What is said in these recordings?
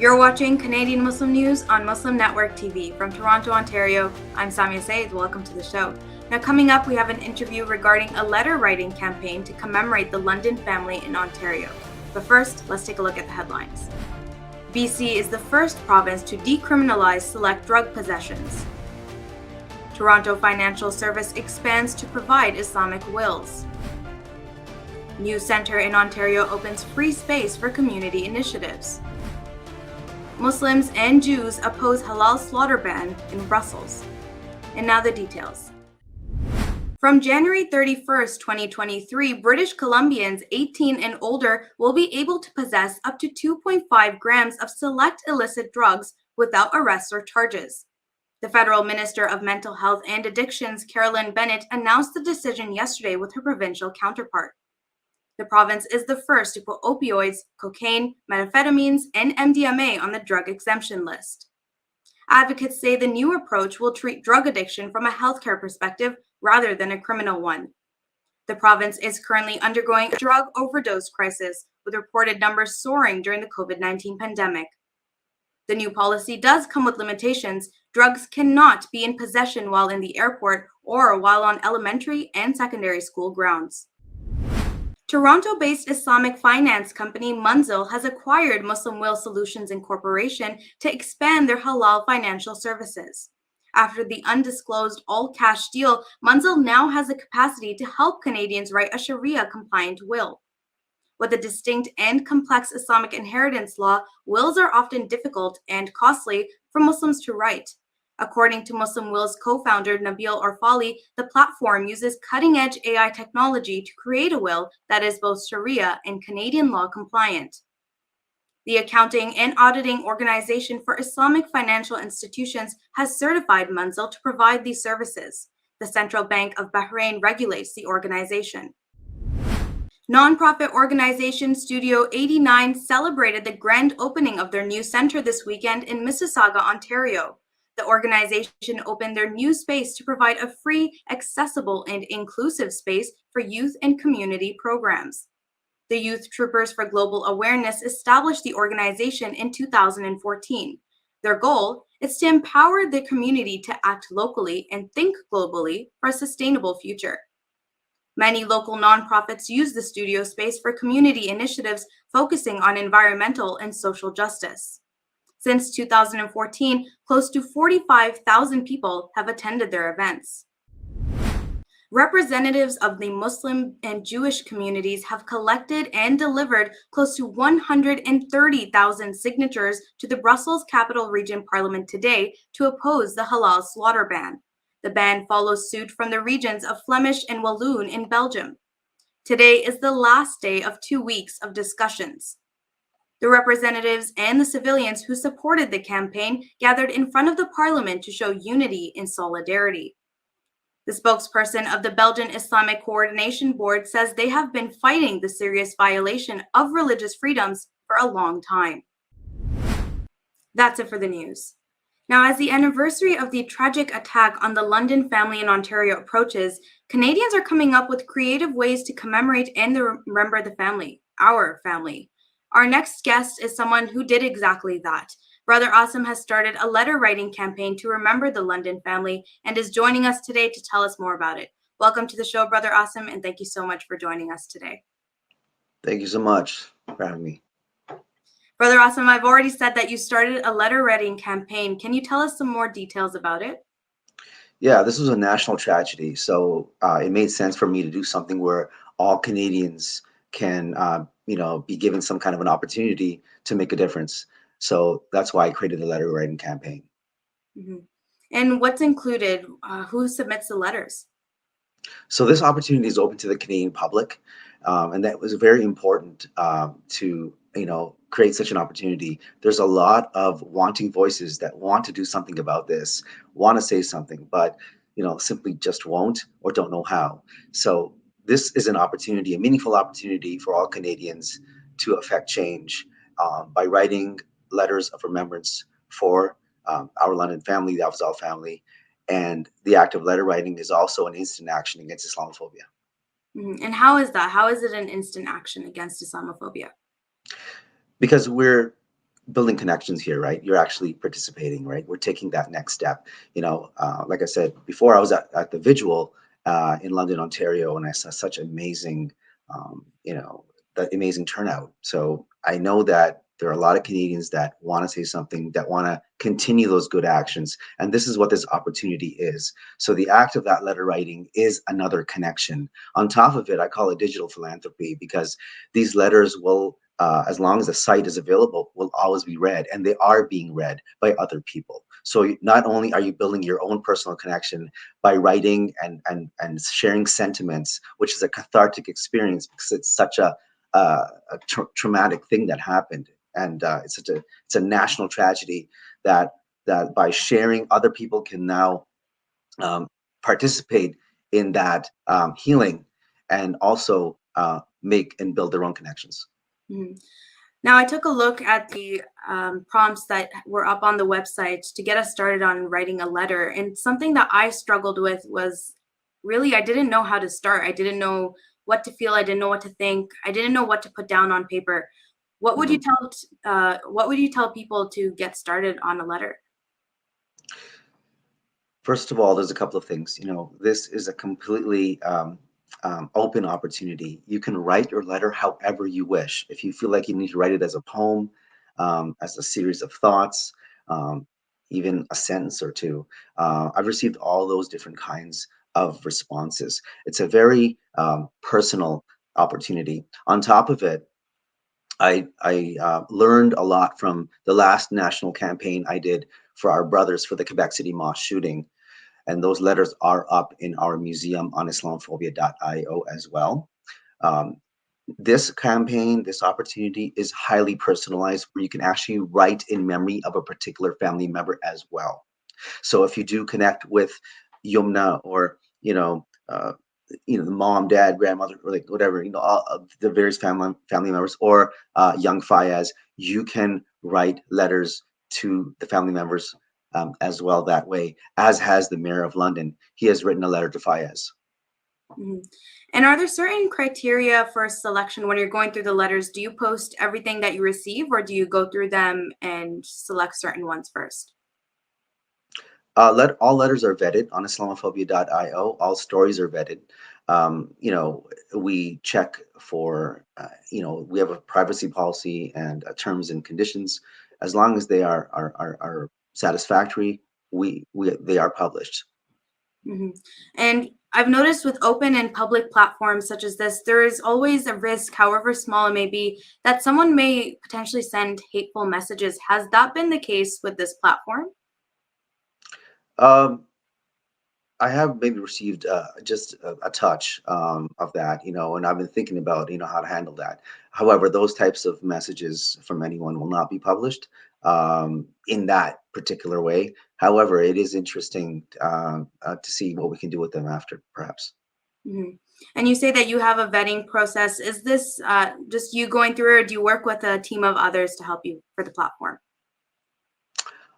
You're watching Canadian Muslim News on Muslim Network TV. From Toronto, Ontario, I'm Samia Said. Welcome to the show. Now, coming up, we have an interview regarding a letter writing campaign to commemorate the London family in Ontario. But first, let's take a look at the headlines. BC is the first province to decriminalise select drug possessions. Toronto Financial Service expands to provide Islamic wills. New centre in Ontario opens free space for community initiatives. Muslims and Jews oppose halal slaughter ban in Brussels. And now the details. From January 31st, 2023, British Columbians 18 and older will be able to possess up to 2.5 grams of select illicit drugs without arrests or charges. The Federal Minister of Mental Health and Addictions, Carolyn Bennett, announced the decision yesterday with her provincial counterpart. The province is the first to put opioids, cocaine, methamphetamines, and MDMA on the drug exemption list. Advocates say the new approach will treat drug addiction from a healthcare perspective rather than a criminal one. The province is currently undergoing a drug overdose crisis, with reported numbers soaring during the COVID-19 pandemic. The new policy does come with limitations. Drugs cannot be in possession while in the airport or while on elementary and secondary school grounds. Toronto-based Islamic finance company Munzil has acquired Muslim Will Solutions Incorporation to expand their halal financial services. After the undisclosed all-cash deal, Munzil now has the capacity to help Canadians write a Sharia-compliant will. With a distinct and complex Islamic inheritance law, wills are often difficult and costly for Muslims to write. According to Muslim Will's co-founder Nabil Orfali, the platform uses cutting-edge AI technology to create a will that is both Sharia and Canadian law compliant. The accounting and auditing organization for Islamic financial institutions has certified Munzil to provide these services. The Central Bank of Bahrain regulates the organization. Nonprofit organization Studio 89 celebrated the grand opening of their new center this weekend in Mississauga, Ontario. The organization opened their new space to provide a free, accessible, and inclusive space for youth and community programs. The Youth Troopers for Global Awareness established the organization in 2014. Their goal is to empower the community to act locally and think globally for a sustainable future. Many local nonprofits use the studio space for community initiatives focusing on environmental and social justice. Since 2014, close to 45,000 people have attended their events. Representatives of the Muslim and Jewish communities have collected and delivered close to 130,000 signatures to the Brussels Capital Region Parliament today to oppose the halal slaughter ban. The ban follows suit from the regions of Flemish and Walloon in Belgium. Today is the last day of 2 weeks of discussions. The representatives and the civilians who supported the campaign gathered in front of the parliament to show unity and solidarity. The spokesperson of the Belgian Islamic Coordination Board says they have been fighting the serious violation of religious freedoms for a long time. That's it for the news. Now, as the anniversary of the tragic attack on the London family in Ontario approaches, Canadians are coming up with creative ways to commemorate and remember the family, our family. Our next guest is someone who did exactly that. Brother Asim has started a letter writing campaign to remember the London family and is joining us today to tell us more about it. Welcome to the show, Brother Asim, and thank you so much for joining us today. Thank you so much for having me. Brother Asim, I've already said that you started a letter writing campaign. Can you tell us some more details about it? Yeah, this was a national tragedy, so it made sense for me to do something where all Canadians can be given some kind of an opportunity to make a difference. So that's why I created the letter writing campaign. Mm-hmm. And what's included? Who submits the letters? So this opportunity is open to the Canadian public, and that was very important to create such an opportunity. There's a lot of wanting voices that want to do something about this, want to say something, but simply just won't or don't know how. So this is an opportunity, a meaningful opportunity for all Canadians to affect change by writing letters of remembrance for our London family, the Afzal family. And the act of letter writing is also an instant action against Islamophobia. Mm-hmm. And how is that? How is it an instant action against Islamophobia? Because we're building connections here, right? You're actually participating, right? We're taking that next step. Like I said before, I was at the Vigil in London, Ontario, and I saw such amazing, that amazing turnout. So I know that there are a lot of Canadians that want to say something, that want to continue those good actions, and this is what this opportunity is. So the act of that letter writing is another connection. On top of it, I call it digital philanthropy because these letters will, as long as the site is available, will always be read, and they are being read by other people. So not only are you building your own personal connection by writing and sharing sentiments, which is a cathartic experience because it's such a traumatic thing that happened, and it's a national tragedy that by sharing, other people can now um, participate in that healing, and also make and build their own connections. Mhm. Now, I took a look at the prompts that were up on the website to get us started on writing a letter. And something that I struggled with was really, I didn't know how to start. I didn't know what to feel. I didn't know what to think. I didn't know what to put down on paper. Mhm. What would you tell people to get started on a letter? First of all, there's a couple of things. This is a completely open opportunity. You can write your letter however you wish. If you feel like you need to write it as a poem, as a series of thoughts, um, even a sentence or two, I've received all those different kinds of responses. It's a very personal opportunity. On top of it, I learned a lot from the last national campaign I did for our brothers for the Quebec City mosque shooting, and those letters are up in our museum on Islamophobia.io as well. Um, this campaign, this opportunity is highly personalized, where you can actually write in memory of a particular family member as well. So if you do connect with Yumna, or the mom, dad, grandmother, or like whatever, all of the various family members, or young Fayez, you can write letters to the family members as well that way, as has the mayor of London. He has written a letter to Fayez. Mhm. And are there certain criteria for selection when you're going through the letters? Do you post everything that you receive, or do you go through them and select certain ones first? All letters are vetted on Islamophobia.io. All stories are vetted. We check for, we have a privacy policy and terms and conditions. As long as they are satisfactory, we they are published. Mhm. And I've noticed with open and public platforms such as this, there is always a risk, however small it may be, that someone may potentially send hateful messages. Has that been the case with this platform? Um, I have maybe received just a touch of that, and I've been thinking about, how to handle that. However, those types of messages from anyone will not be published in that particular way. However, it is interesting to see what we can do with them after, perhaps. Mhm. And you say that you have a vetting process. Is this just you going through, or do you work with a team of others to help you for the platform?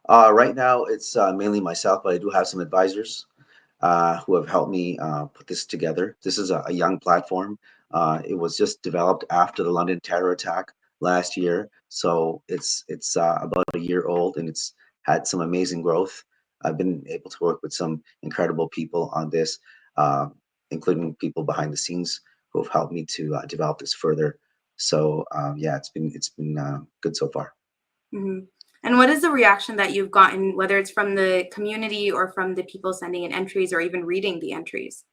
Right now, it's mainly myself, but I do have some advisors who have helped me put this together. This is a young platform. It was just developed after the London terror attack last year, so it's about a year old, and it's had some amazing growth. I've been able to work with some incredible people on this, uh, including people behind the scenes who have helped me to develop this further. So yeah, it's been good so far. Mhm. And what is the reaction that you've gotten, whether it's from the community or from the people sending in entries or even reading the entries?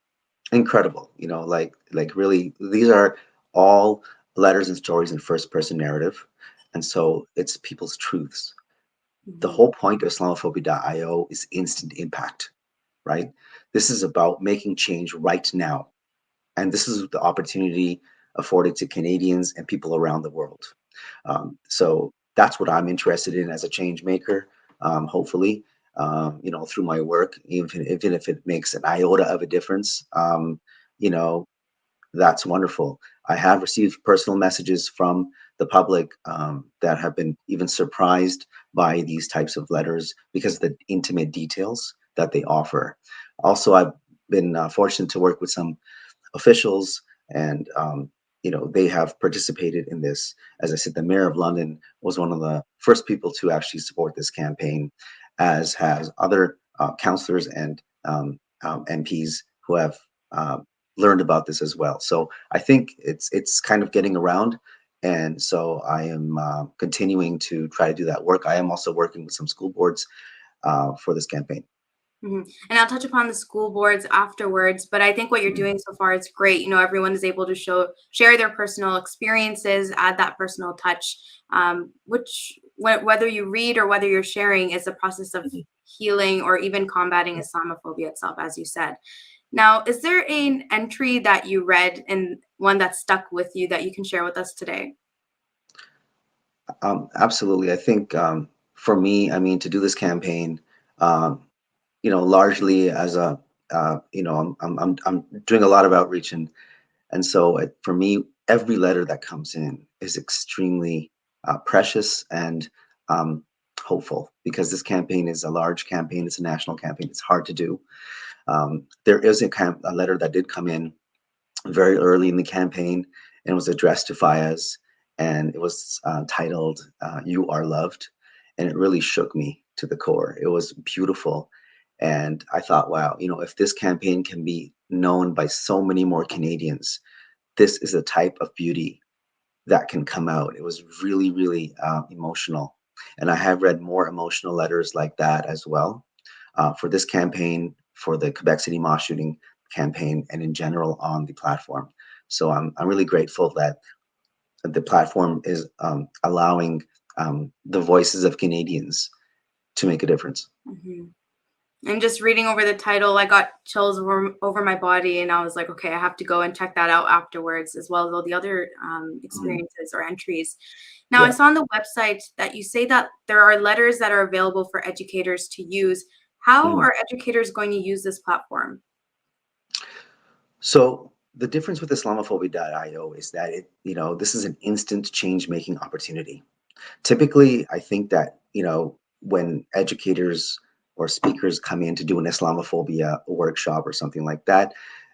Incredible, like really, these are all letters and stories in first person narrative, and so it's people's truths. The Mhm. whole point of Islamophobia.io is instant impact, right? This is about making change right now, and this is the opportunity afforded to Canadians and people around the world. So that's what I'm interested in as a change maker. Hopefully, through my work, even if it makes an iota of a difference, you know, that's wonderful. I have received personal messages from the public that have been even surprised by these types of letters because of the intimate details that they offer. Also, I've been fortunate to work with some officials and they have participated in this. As I said, the mayor of London was one of the first people to actually support this campaign, as has other councillors and MPs who have uh, learned about this as well. So I think it's kind of getting around, and so I am continuing to try to do that work. I am also working with some school boards for this campaign. And I'll touch upon the school boards afterwards, but I think what you're Mhm. doing so far is great. Everyone is able to share their personal experiences, add that personal touch, which whether you read or whether you're sharing is a process of Mhm. healing or even combating Islamophobia itself, as you said. Now, is there an entry that you read and one that stuck with you that you can share with us today? Absolutely. I think for me, I mean, to do this campaign, um, largely as a, I'm doing a lot of outreach, and so for me, every letter that comes in is extremely precious and um, hopeful, because this campaign is a large campaign. It's a national campaign. It's hard to do. There is a letter that did come in very early in the campaign, and was addressed to Fayez, and it was titled "You Are Loved," and it really shook me to the core. It was beautiful, and I thought, wow, if this campaign can be known by so many more Canadians, this is a type of beauty that can come out. It was really, really emotional, and I have read more emotional letters like that as well for this campaign, for the Quebec City mosque shooting campaign, and in general on the platform. So I'm really grateful that the platform is allowing the voices of Canadians to make a difference. Mhm. And just reading over the title, I got chills over my body, and I was like, okay, I have to go and check that out afterwards, as well as all the other Mhm. experiences or entries. Now, I Yeah. saw on the website that you say that there are letters that are available for educators to use. How Mhm. are educators going to use this platform? So the difference with Islamophobia.io is that this is an instant change making opportunity. Typically, I think that, when educators or speakers come in to do an Islamophobia workshop or something like that,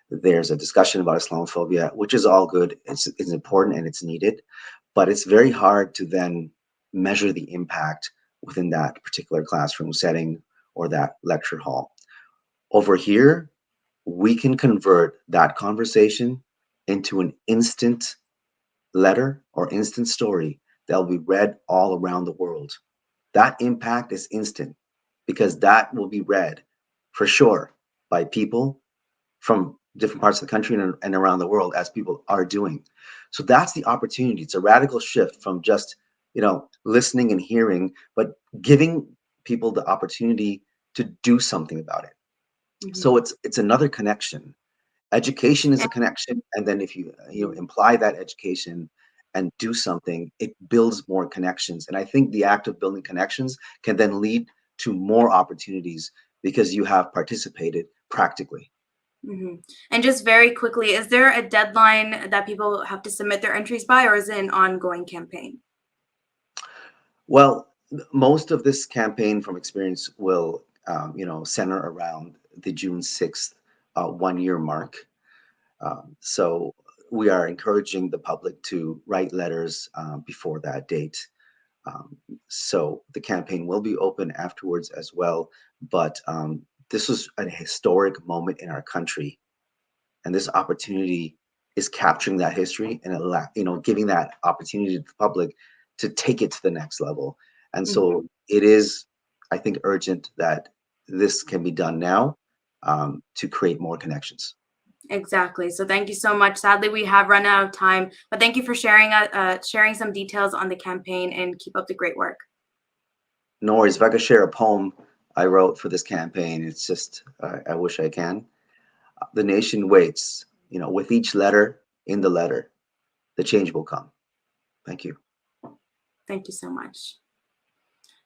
there's a discussion about Islamophobia, which is all good. It's important and it's needed, but it's very hard to then measure the impact within that particular classroom setting or that lecture hall. Over here, we can convert that conversation into an instant letter or instant story that will be read all around the world. That impact is instant, because that will be read for sure by people from different parts of the country and around the world, as people are doing. So that's the opportunity. It's a radical shift from just, listening and hearing, but giving people the opportunity to do something about it. So Mhm. it's another connection. Education is a connection, and then if you Mhm. imply that education and do something, it builds more connections. And I think the act of building connections can then lead to more opportunities, because you have participated practically. Mhm. And just very quickly, is there a deadline that people have to submit their entries by, or is it an ongoing campaign? Well, most of this campaign, from experience, will center around the June 6th 1 year mark. So we are encouraging the public to write letters before that date. Um, so the campaign will be open afterwards as well. But this was a historic moment in our country, and this opportunity is capturing that history and giving that opportunity to the public to take it to the next level. And so Mhm. it is, I think, urgent that this can be done now, to create more connections. Exactly. So thank you so much. Sadly, we have run out of time, but thank you for sharing some details on the campaign, and keep up the great work. No worries. If I could share a poem I wrote for this campaign, it's just, I wish I can. The nation waits, with each letter in the letter, the change will come. Thank you. Thank you so much.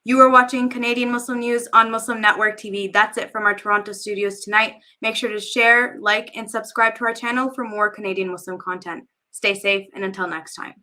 You are watching Canadian Muslim News on Muslim Network TV. That's it from our Toronto studios tonight. Make sure to share, like, and subscribe to our channel for more Canadian Muslim content. Stay safe, and until next time.